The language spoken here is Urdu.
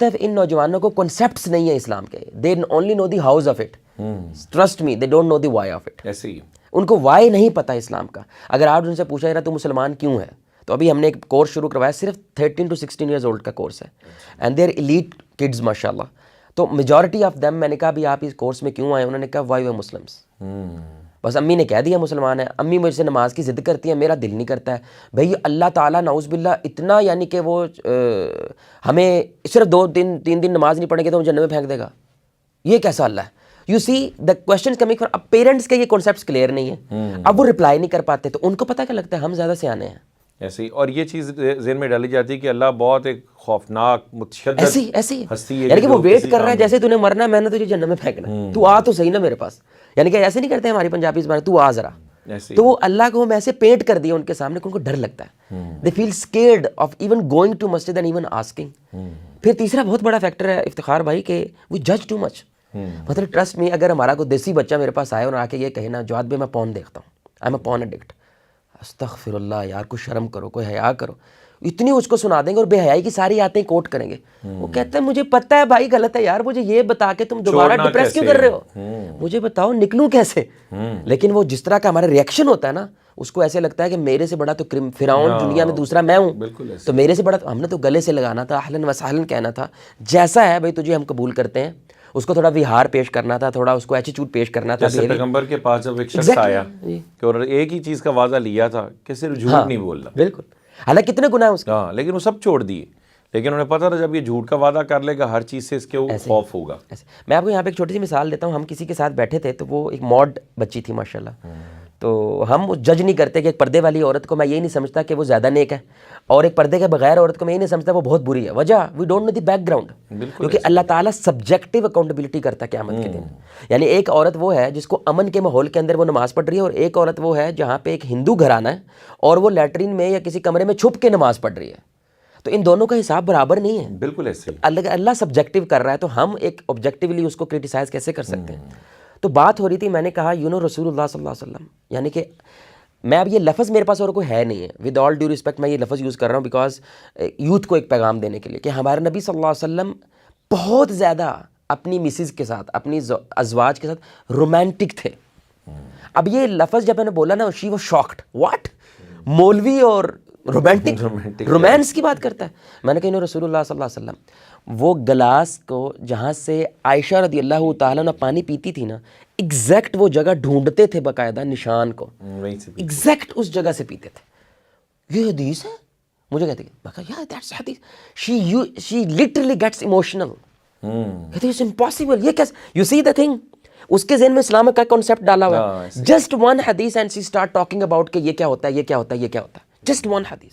طرف ان نوجوانوں کو کنسیپٹس نہیں ہیں اسلام کے. They only know the hows of it, trust me, they don't know the why of it. ایسے ہی ان کو وائی نہیں پتہ اسلام کا. اگر آپ ان سے پوچھا جا رہا تو مسلمان کیوں ہے, تو ابھی ہم نے ایک کورس شروع کروایا, صرف 13 to 16 ایئرز اولڈ کا کورس ہے, and they are elite kids ماشاء اللہ. تو میجورٹی آف دیم, میں نے کہا بھی آپ اس کورس میں کیوں آئے, انہوں نے کہا وائی وے مسلمس. بس امی نے کہہ دیا مسلمان ہے. امی مجھ سے نماز کی ضد کرتی ہیں, میرا دل نہیں کرتا ہے. بھئی اللہ تعالیٰ نعوذ باللہ اتنا, یعنی کہ وہ ہمیں صرف 2-3 دن نماز نہیں پڑھیں گے تو ہم جنت میں پھینک دے گا, یہ کیسا اللہ ہے. You see the question coming from, اب پیرنٹس کے یہ کانسیپٹس کلیئر نہیں ہیں, اب وہ رپلائی نہیں کر پاتے, تو ان کو پتہ کیا لگتا ہے ہم زیادہ سیانے ہیں. ایسے ہی. اور یہ چیز ذہن میں ڈالی جاتی ہے کہ اللہ بہت ایک خوفناک متشدد ایسی ہستی ہے, یعنی کہ وہ ویٹ کر رہا ہے جیسے تو نے مرنا ہے, میں نے تجھے جنت میں پھینکنا ہے, تو آ تو صحیح نا میرے پاس. یعنی کہ ایسے نہیں کرتے ہماری پنجابی زبان, تو آ ذرا. تو وہ اللہ کو ہم ایسے پینٹ کر دیا ان کے سامنے کہ ان کو ڈر لگتا ہے. They feel scared of even going to masjid and even asking. پھر تیسرا بہت بڑا فیکٹر ہے افتخار بھائی, کہ وی جج ٹو مچ. مطلب ٹرسٹ می, اگر ہمارا کوئی دیسی بچہ میرے پاس آئے اور آ کے یہ کہے نا جواد بھائی میں پون دیکھتا ہوں, I am a Pawan addict, استغفر اللہ یار, کوئی شرم کرو, کوئی حیا کرو, اتنی اس کو سنا دیں گے, اور بے حیائی کی ساری آتے کوٹ کریں گے. وہ کہتے ہیں مجھے پتہ ہے بھائی غلط ہے یار, مجھے یہ بتا کے تم دوبارہ ڈپریس کیوں کر رہے ہو, مجھے بتاؤ نکلوں کیسے. لیکن وہ جس طرح کا ہمارا ریئیکشن ہوتا ہے نا, اس کو ایسے لگتا ہے کہ میرے سے بڑا تو فرعون دنیا میں دوسرا میں ہوں, تو میرے سے بڑا, ہم نے تو گلے سے لگانا تھا, اہلاً و سہلاً کہنا تھا, جیسا ہے بھائی تجھے ہم قبول کرتے ہیں. اس کو تھوڑا وہار پیش کرنا تھا, تھوڑا اس کو ایٹیٹیوڈ پیش کرنا تھا. جیسے پیغمبر کے پاس جب ایک شخص آیا کہ اور ایک ہی چیز کا وعدہ لیا تھا کہ صرف جھوٹ نہیں بولنا, بالکل, حالانکہ کتنے گناہ اس کے, ہاں, لیکن وہ سب چھوڑ دیے. لیکن انہیں پتا تھا جب یہ جھوٹ کا وعدہ کر لے گا ہر چیز سے اس کے خوف ہوگا. میں آپ کو یہاں پہ ایک چھوٹی سی مثال دیتا ہوں. ہم کسی کے ساتھ بیٹھے تھے, تو وہ ایک ماڈ بچی تھی ماشاء اللہ. تو ہم جج نہیں کرتے کہ ایک پردے والی عورت کو میں یہ نہیں سمجھتا کہ وہ زیادہ نیک ہے, اور ایک پردے کے بغیر عورت کو میں یہ نہیں سمجھتا وہ بہت بری ہے. وجہ we don't know the background, کیونکہ اللہ تعالیٰ سبجیکٹیو اکاؤنٹیبلٹی کرتا ہے قیامت کے دن. یعنی ایک عورت وہ ہے جس کو امن کے ماحول کے اندر وہ نماز پڑھ رہی ہے, اور ایک عورت وہ ہے جہاں پہ ایک ہندو گھرانہ ہے اور وہ لیٹرین میں یا کسی کمرے میں چھپ کے نماز پڑھ رہی ہے. تو ان دونوں کا حساب برابر نہیں ہے. بالکل ایسے. اللہ سبجیکٹیو کر رہا ہے, تو ہم ایک آبجیکٹیولی اس کو کرٹیسائز کیسے کر سکتے ہیں. تو بات ہو رہی تھی, میں نے کہا رسول اللہ صلی اللہ علیہ وسلم, یعنی کہ میں اب یہ لفظ میرے پاس اور کوئی ہے نہیں ہے, ود آل ڈیو رسپیکٹ میں یہ لفظ یوز کر رہا ہوں بیکاز یوتھ کو ایک پیغام دینے کے لیے, کہ ہمارے نبی صلی اللہ علیہ وسلم بہت زیادہ اپنی مسز کے ساتھ, اپنی ازواج کے ساتھ رومانٹک تھے. اب یہ لفظ جب میں نے بولا نا, شی واز شاکڈ, واٹ, مولوی اور رومانٹک رومانس کی بات کرتا ہے. میں نے کہا رسول اللہ صلی اللہ علیہ وسلم وہ گلاس کو جہاں سے عائشہ رضی اللہ تعالیٰ نے پانی پیتی تھی نا, ایگزیکٹ وہ جگہ ڈھونڈتے تھے باقاعدہ نشان کو, ایگزیکٹ اس جگہ سے پیتے تھے. یہ حدیث ہے, مجھے کہتے ہیں, میں کہا یار دیٹس حدیث. شی لٹرلی گیٹس ایموشنل, کہتے ہیں اٹس امپاسبل, یہ کیسے. یو سی دا تھنگ, اس کے ذہن میں اسلام کا کانسیپٹ ڈالا ہوا ہے. جسٹ ون حدیث and she start talking about کہ یہ کیا ہوتا ہے, یہ کیا ہوتا ہے, یہ کیا ہوتا ہے. جسٹ ون حدیث.